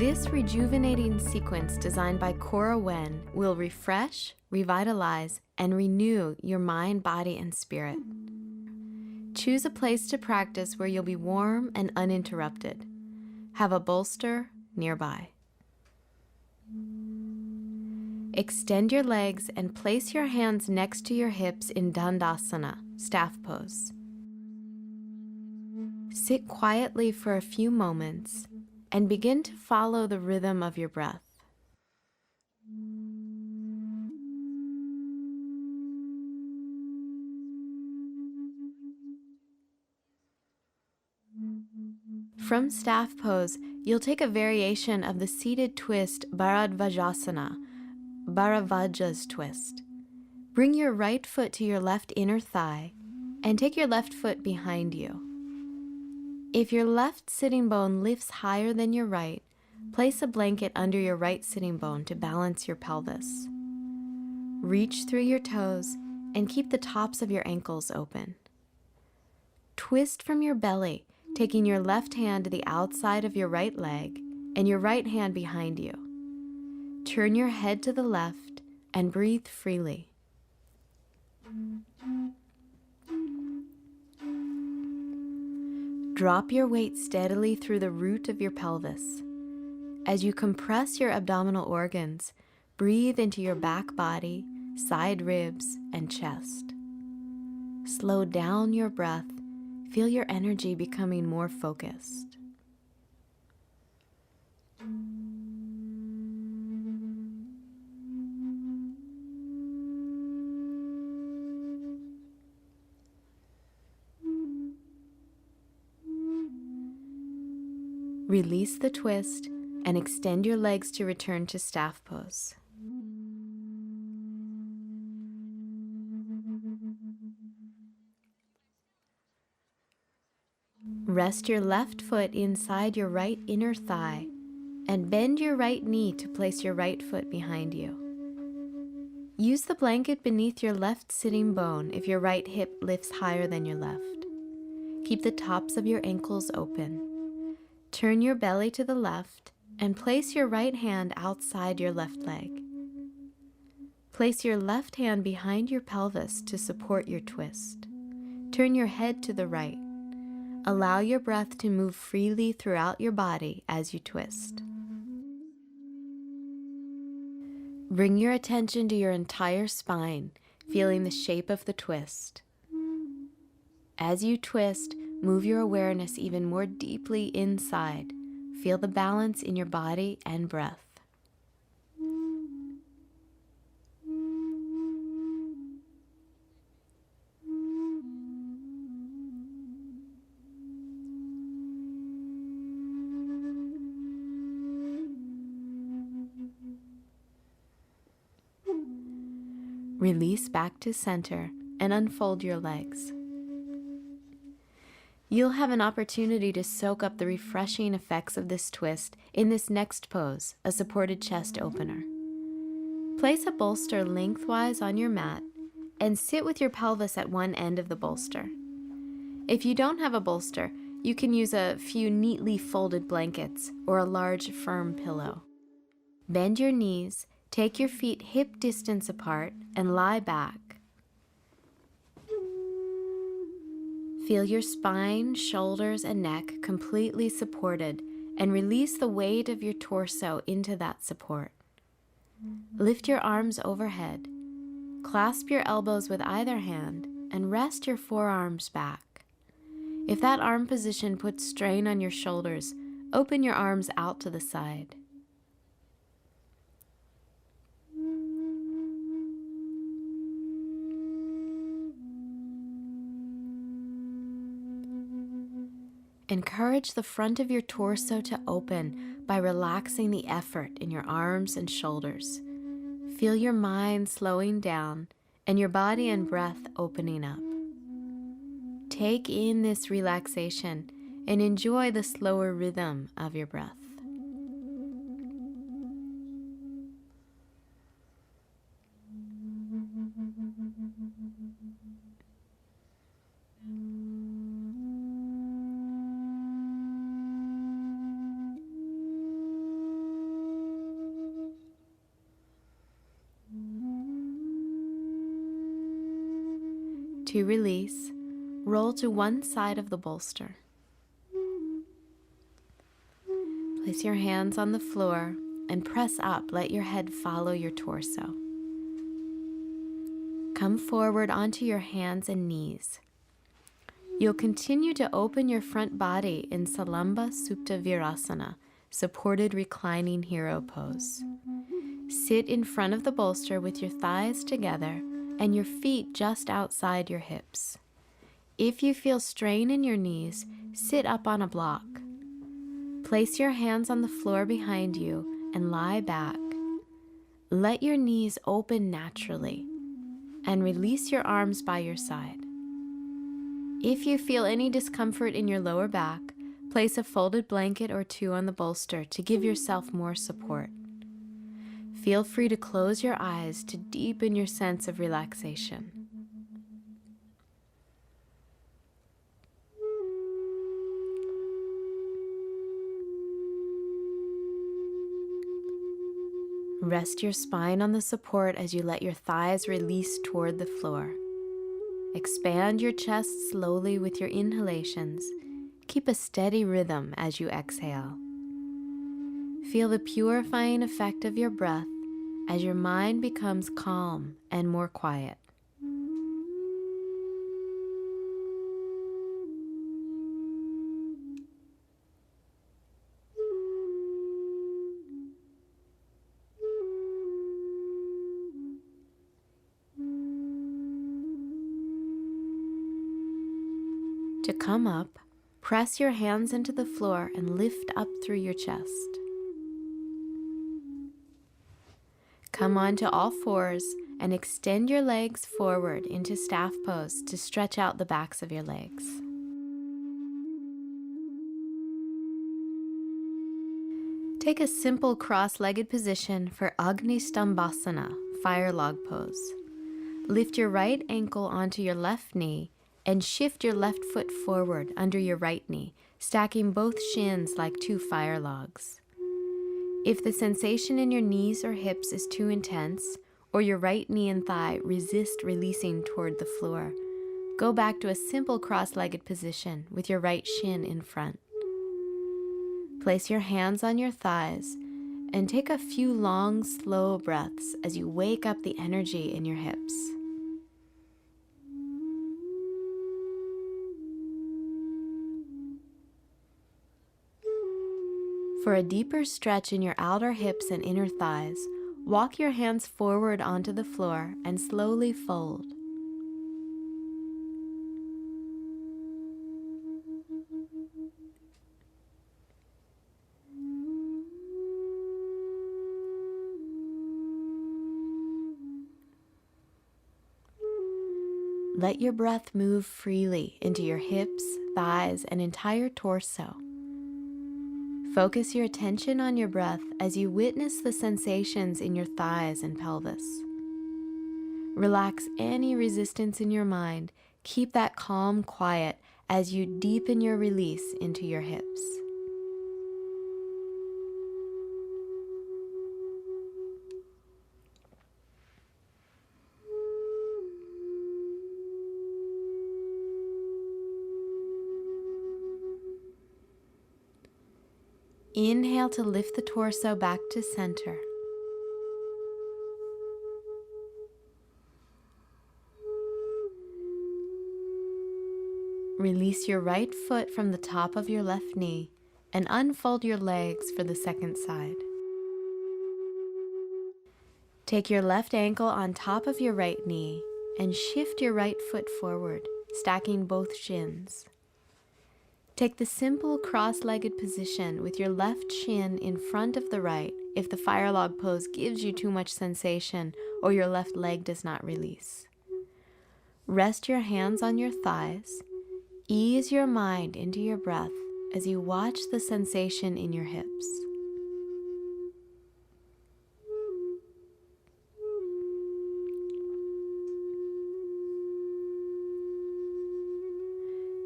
This rejuvenating sequence designed by Cora will refresh, revitalize, and renew your mind, body, and spirit. Choose a place to practice where you'll be warm and uninterrupted. Have a bolster nearby. Extend your legs and place your hands next to your hips in Dandasana, staff pose. Sit quietly for a few moments and begin to follow the rhythm of your breath. From staff pose, you'll take a variation of the seated twist Bharadvajasana, Bharavaja's twist. Bring your right foot to your left inner thigh and take your left foot behind you. If your left sitting bone lifts higher than your right, place a blanket under your right sitting bone to balance your pelvis. Reach through your toes and keep the tops of your ankles open. Twist from your belly, taking your left hand to the outside of your right leg and your right hand behind you. Turn your head to the left and breathe freely. Drop your weight steadily through the root of your pelvis. As you compress your abdominal organs, breathe into your back body, side ribs, and chest. Slow down your breath. Feel your energy becoming more focused. Release the twist and extend your legs to return to staff pose. Rest your left foot inside your right inner thigh and bend your right knee to place your right foot behind you. Use the blanket beneath your left sitting bone if your right hip lifts higher than your left. Keep the tops of your ankles open. Turn your belly to the left and place your right hand outside your left leg. Place your left hand behind your pelvis to support your twist. Turn your head to the right. Allow your breath to move freely throughout your body as you twist. Bring your attention to your entire spine, feeling the shape of the twist. As you twist, move your awareness even more deeply inside. Feel the balance in your body and breath. Release back to center and unfold your legs. You'll have an opportunity to soak up the refreshing effects of this twist in this next pose, a supported chest opener. Place a bolster lengthwise on your mat and sit with your pelvis at one end of the bolster. If you don't have a bolster, you can use a few neatly folded blankets or a large firm pillow. Bend your knees, take your feet hip distance apart, and lie back. Feel your spine, shoulders, and neck completely supported, and release the weight of your torso into that support. Lift your arms overhead. Clasp your elbows with either hand, and rest your forearms back. If that arm position puts strain on your shoulders, open your arms out to the side. Encourage the front of your torso to open by relaxing the effort in your arms and shoulders. Feel your mind slowing down and your body and breath opening up. Take in this relaxation and enjoy the slower rhythm of your breath. To release, roll to one side of the bolster. Place your hands on the floor and press up. Let your head follow your torso. Come forward onto your hands and knees. You'll continue to open your front body in Salamba Supta Virasana, supported reclining hero pose. Sit in front of the bolster with your thighs together and your feet just outside your hips. If you feel strain in your knees, sit up on a block. Place your hands on the floor behind you and lie back. Let your knees open naturally and release your arms by your side. If you feel any discomfort in your lower back, place a folded blanket or two on the bolster to give yourself more support. Feel free to close your eyes to deepen your sense of relaxation. Rest your spine on the support as you let your thighs release toward the floor. Expand your chest slowly with your inhalations. Keep a steady rhythm as you exhale. Feel the purifying effect of your breath as your mind becomes calm and more quiet. To come up, press your hands into the floor and lift up through your chest. Come onto all fours and extend your legs forward into staff pose to stretch out the backs of your legs. Take a simple cross-legged position for Agni Stambhasana, fire log pose. Lift your right ankle onto your left knee and shift your left foot forward under your right knee, stacking both shins like two fire logs. If the sensation in your knees or hips is too intense, or your right knee and thigh resist releasing toward the floor, go back to a simple cross-legged position with your right shin in front. Place your hands on your thighs and take a few long, slow breaths as you wake up the energy in your hips. For a deeper stretch in your outer hips and inner thighs, walk your hands forward onto the floor and slowly fold. Let your breath move freely into your hips, thighs, and entire torso. Focus your attention on your breath as you witness the sensations in your thighs and pelvis. Relax any resistance in your mind. Keep that calm quiet as you deepen your release into your hips. Inhale to lift the torso back to center. Release your right foot from the top of your left knee and unfold your legs for the second side. Take your left ankle on top of your right knee and shift your right foot forward, stacking both shins. Take the simple cross-legged position with your left shin in front of the right if the fire log pose gives you too much sensation or your left leg does not release. Rest your hands on your thighs. Ease your mind into your breath as you watch the sensation in your hips.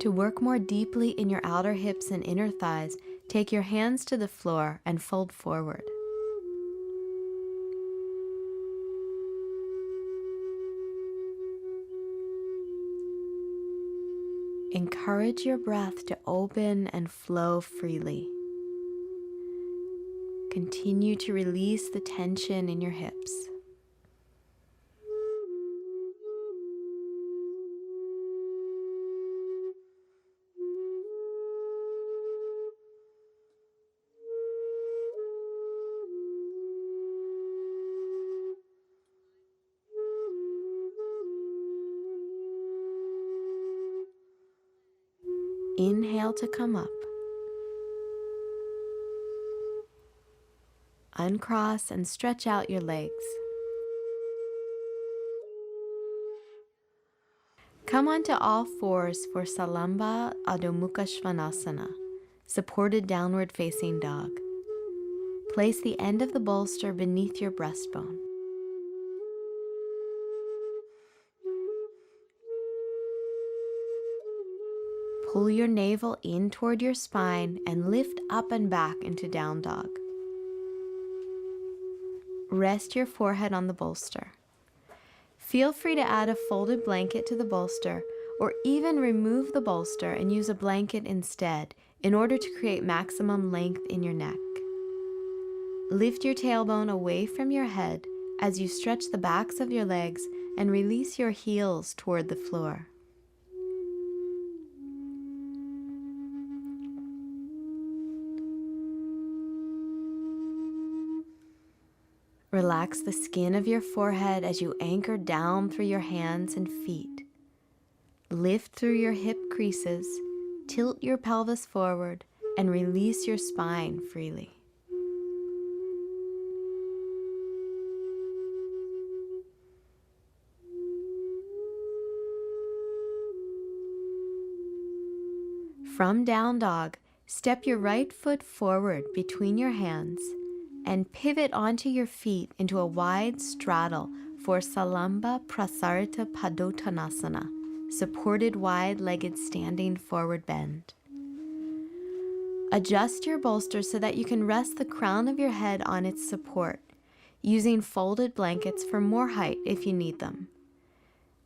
To work more deeply in your outer hips and inner thighs, take your hands to the floor and fold forward. Encourage your breath to open and flow freely. Continue to release the tension in your hips. Inhale to come up. Uncross and stretch out your legs. Come onto all fours for Salamba Adho Mukha Svanasana, supported downward facing dog. Place the end of the bolster beneath your breastbone. Pull your navel in toward your spine and lift up and back into down dog. Rest your forehead on the bolster. Feel free to add a folded blanket to the bolster or even remove the bolster and use a blanket instead in order to create maximum length in your neck. Lift your tailbone away from your head as you stretch the backs of your legs and release your heels toward the floor. Relax the skin of your forehead as you anchor down through your hands and feet. Lift through your hip creases, tilt your pelvis forward, and release your spine freely. From down dog, step your right foot forward between your hands and pivot onto your feet into a wide straddle for Salamba Prasarita Padottanasana, supported wide-legged standing forward bend. Adjust your bolster so that you can rest the crown of your head on its support, using folded blankets for more height if you need them.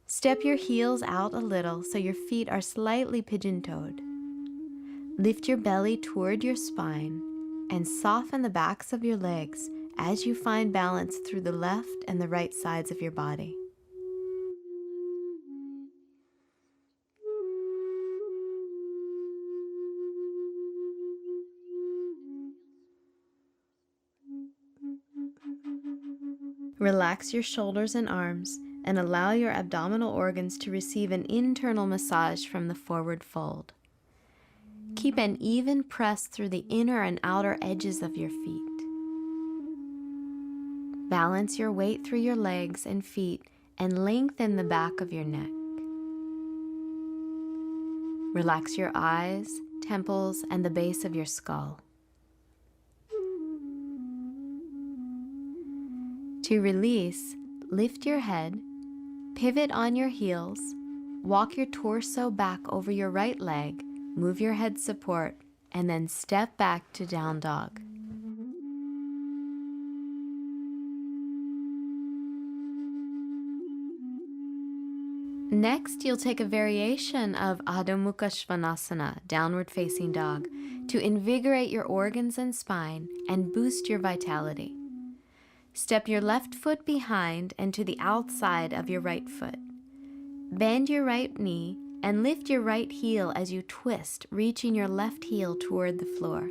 Step your heels out a little so your feet are slightly pigeon-toed. Lift your belly toward your spine and soften the backs of your legs as you find balance through the left and the right sides of your body. Relax your shoulders and arms and allow your abdominal organs to receive an internal massage from the forward fold. Keep an even press through the inner and outer edges of your feet. Balance your weight through your legs and feet and lengthen the back of your neck. Relax your eyes, temples, and the base of your skull. To release, lift your head, pivot on your heels, walk your torso back over your right leg, move your head support, and then step back to down dog. Next, you'll take a variation of Adho Mukha Svanasana, downward facing dog, to invigorate your organs and spine and boost your vitality. Step your left foot behind and to the outside of your right foot. Bend your right knee and lift your right heel as you twist, reaching your left heel toward the floor.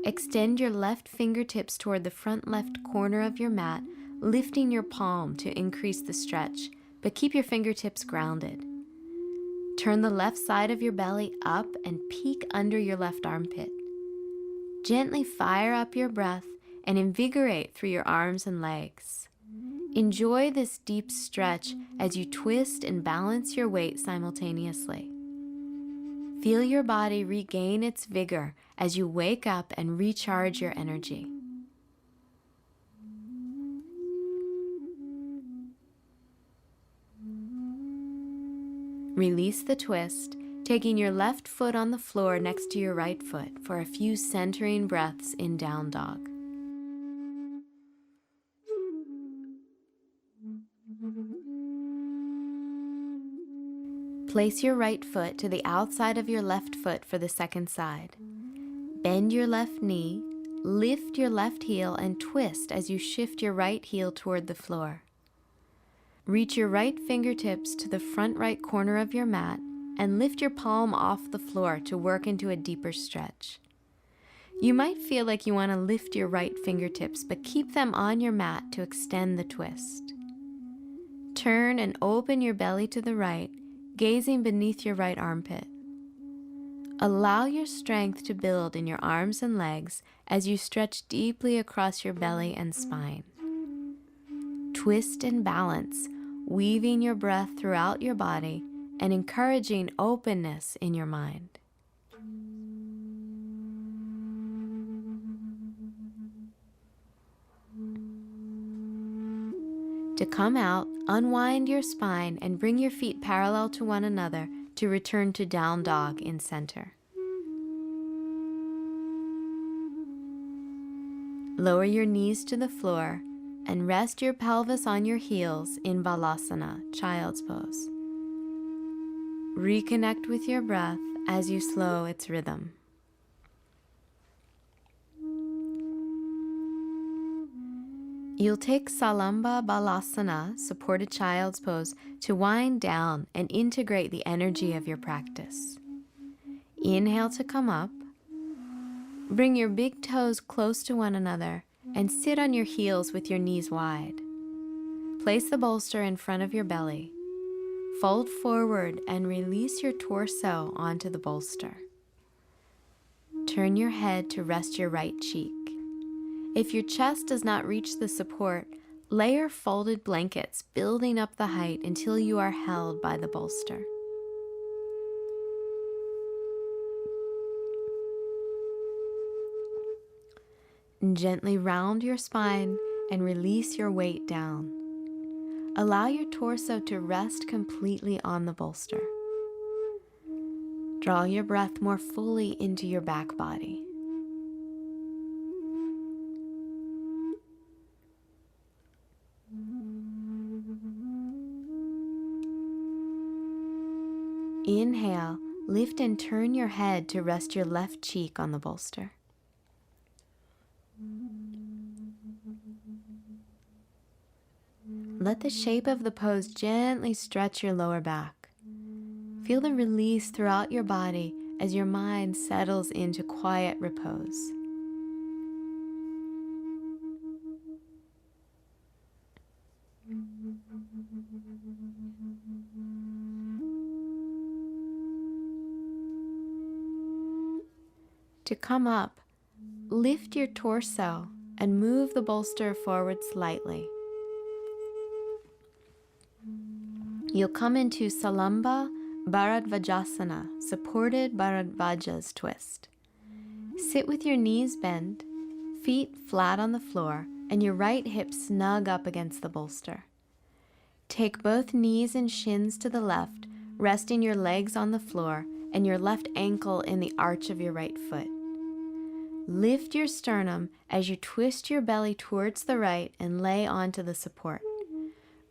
Extend your left fingertips toward the front left corner of your mat, lifting your palm to increase the stretch, but keep your fingertips grounded. Turn the left side of your belly up and peek under your left armpit. Gently fire up your breath and invigorate through your arms and legs. Enjoy this deep stretch as you twist and balance your weight simultaneously. Feel your body regain its vigor as you wake up and recharge your energy. Release the twist, taking your left foot on the floor next to your right foot for a few centering breaths in down dog. Place your right foot to the outside of your left foot for the second side. Bend your left knee, lift your left heel, and twist as you shift your right heel toward the floor. Reach your right fingertips to the front right corner of your mat and lift your palm off the floor to work into a deeper stretch. You might feel like you want to lift your right fingertips, but keep them on your mat to extend the twist. Turn and open your belly to the right, gazing beneath your right armpit. Allow your strength to build in your arms and legs as you stretch deeply across your belly and spine. Twist and balance, weaving your breath throughout your body and encouraging openness in your mind. To come out, unwind your spine and bring your feet parallel to one another to return to down dog in center. Lower your knees to the floor and rest your pelvis on your heels in Balasana, child's pose. Reconnect with your breath as you slow its rhythm. You'll take Salamba Balasana, supported child's pose, to wind down and integrate the energy of your practice. Inhale to come up. Bring your big toes close to one another and sit on your heels with your knees wide. Place the bolster in front of your belly. Fold forward and release your torso onto the bolster. Turn your head to rest your right cheek. If your chest does not reach the support, layer folded blankets, building up the height until you are held by the bolster. Gently round your spine and release your weight down. Allow your torso to rest completely on the bolster. Draw your breath more fully into your back body. Inhale, lift and turn your head to rest your left cheek on the bolster. Let the shape of the pose gently stretch your lower back. Feel the release throughout your body as your mind settles into quiet repose. To come up, lift your torso and move the bolster forward slightly. You'll come into Salamba Bharadvajasana, supported Bharadvaja's twist. Sit with your knees bent, feet flat on the floor, and your right hip snug up against the bolster. Take both knees and shins to the left, resting your legs on the floor and your left ankle in the arch of your right foot. Lift your sternum as you twist your belly towards the right and lay onto the support.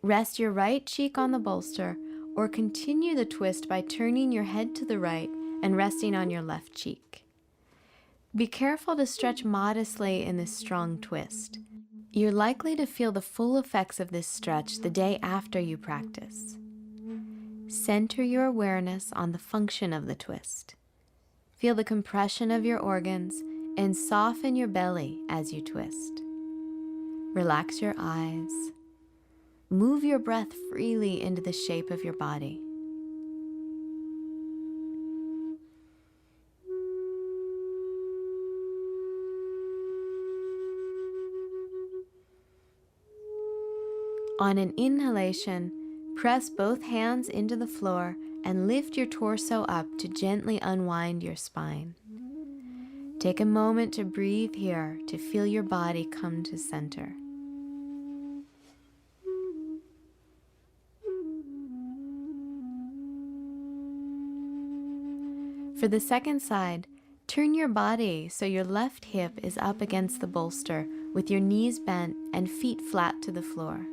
Rest your right cheek on the bolster or continue the twist by turning your head to the right and resting on your left cheek. Be careful to stretch modestly in this strong twist. You're likely to feel the full effects of this stretch the day after you practice. Center your awareness on the function of the twist. Feel the compression of your organs and soften your belly as you twist. Relax your eyes. Move your breath freely into the shape of your body. On an inhalation, press both hands into the floor and lift your torso up to gently unwind your spine. Take a moment to breathe here to feel your body come to center. For the second side, turn your body so your left hip is up against the bolster with your knees bent and feet flat to the floor.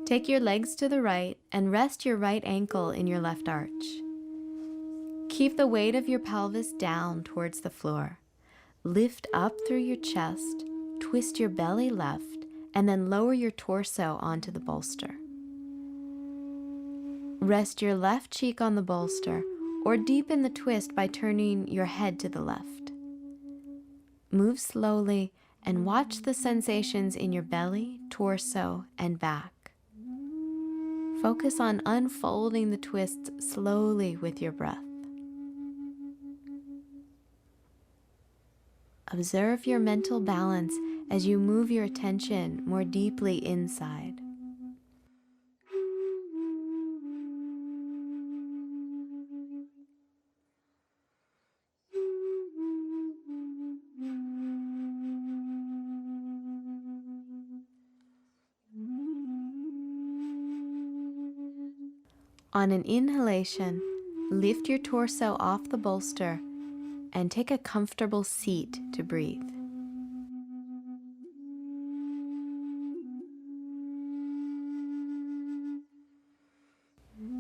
Take your legs to the right and rest your right ankle in your left arch. Keep the weight of your pelvis down towards the floor. Lift up through your chest, twist your belly left, and then lower your torso onto the bolster. Rest your left cheek on the bolster or deepen the twist by turning your head to the left. Move slowly and watch the sensations in your belly, torso, and back. Focus on unfolding the twists slowly with your breath. Observe your mental balance as you move your attention more deeply inside. On an inhalation, lift your torso off the bolster and take a comfortable seat to breathe.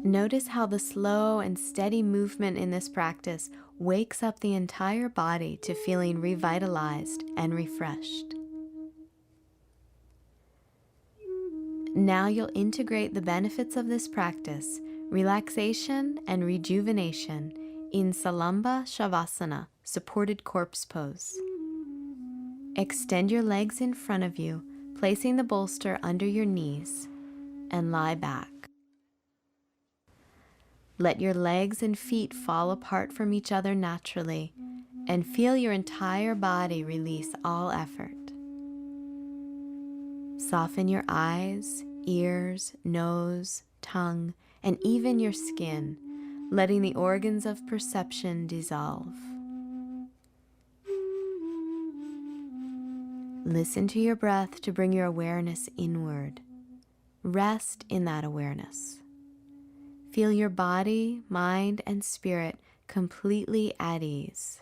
Notice how the slow and steady movement in this practice wakes up the entire body to feeling revitalized and refreshed. Now you'll integrate the benefits of this practice, relaxation and rejuvenation, in Salamba Shavasana, supported corpse pose. Extend your legs in front of you, placing the bolster under your knees, and lie back. Let your legs and feet fall apart from each other naturally, and feel your entire body release all effort. Soften your eyes, ears, nose, tongue, and even your skin, letting the organs of perception dissolve. Listen to your breath to bring your awareness inward. Rest in that awareness. Feel your body, mind, and spirit completely at ease.